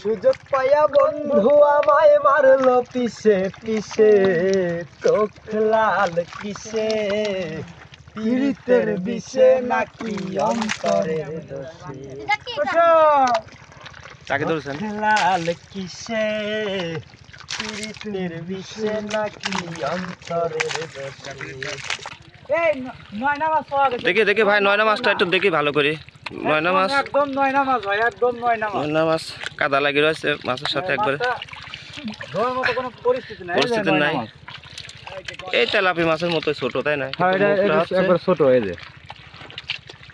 সুযোগ পাইয়া বন্ধু আমায় মারলো পিছে পিছে, চোখ লাল কিসে, পীড়িতের বিষে নাকি অন্তরের দোষে। কাকে ধরছেন? লাল কিসে, পীড়িতের বিষে নাকি অন্তরের দোষে। দেখি দেখি ভাই নয়না মাছটা একটু দেখি ভালো করে। নয়না মাছ, একদম নয়না মাছ ভাই, একদম নয়না মাছ। নয়না মাছ কাদা লাগিয়ে রয়েছে মাছের সাথে একবারে, ধোয়ার মতো কোনো পরিস্থিতি নাই। পরিস্থিতি নাই। এই তেলাপি মাছের মতো ছোট, তাই না? একবার ছোট হয়ে যায়,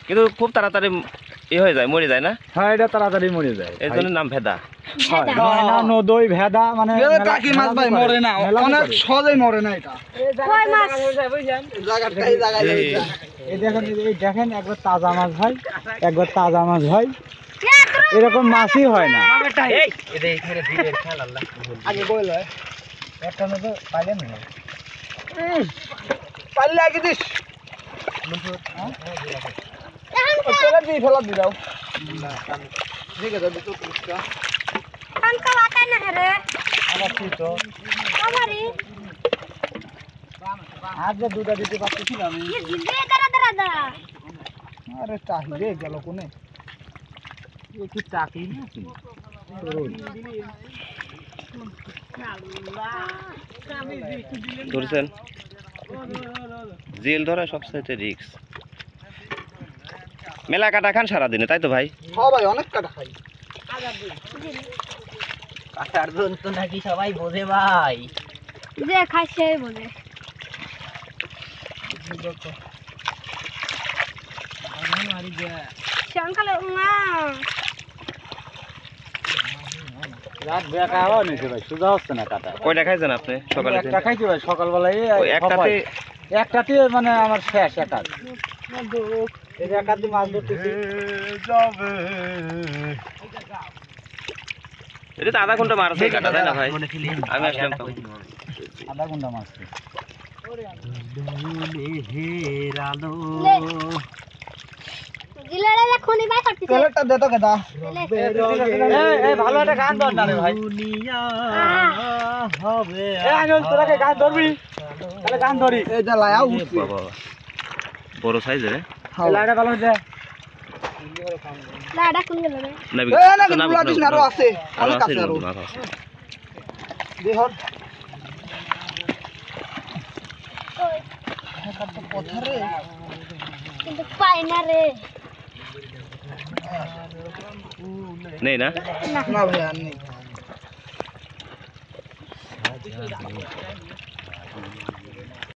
কিন্তু খুব তাড়াতাড়ি হয়ে যায়, মরে যায় না? হ্যাঁ এটা তাড়াতাড়ি মরে যায়। এর জন্য নাম ভেদা। নয়না নদই ভেদা মানে টাকি মাছ ভাই মরে না, অনেক সহজেই মরে না। এটা এই দেখেন একবার তাজা মাছ ভাই, একবার তাজা মাছ ভাই, এরকম মাছই হয় না। আগে বইল একটা মতো পাইলেন না, পারলে আগে দিস ফেলা দি দাও। আজ যে দুটা দিতে পারতেছিলাম। আরে টাহি রে গেল কোনে, কি চাকরি নাকি? ধরছেন? জেল ধরা সবচাইতে রিস্ক। মেলা কাটা খান সারাদিনে, তাই তো ভাই? হ্যাঁ ভাই অনেক কাটা খাই। কাটার জন্য তো নাকি সবাই বোঝে ভাই, যে খাই সে বলে। সকালে মা রাত বেকা হওয়া নিছে ভাই, সোজা হচ্ছে না কাটা। কয়টা খাইছেন আপনি সকালে? একটা খাইছি ভাই সকালবেলায়, ওই একটাতে একটাতে মানে আমার শেষ একাত। এই যে একাত মাছ ধরতেছি এটা তো আধা ঘন্টা মারছে কাটা, তাই না ভাই? আমি আসলাম তো। আধা ঘন্টা মাছ। জিলালে খনি বাই করতেছে। তেলটা দে তো কেদা। এই ভালো একটা গান ধর না রে ভাই। এই আনিল তোরাকে গান ধরবি, তাহলে গান ধরি। এই যে লায়া উঠছে। বাবা বড় সাইজের। এই লাইটা ভালো দে। লাডা কোন গেল রে? এই না গুলা দিস না, আরো আছে, অনেক আছে আরো। দেহর পথরে কিন্তু পাই না রে। নেই না? না ভাই আর নেই।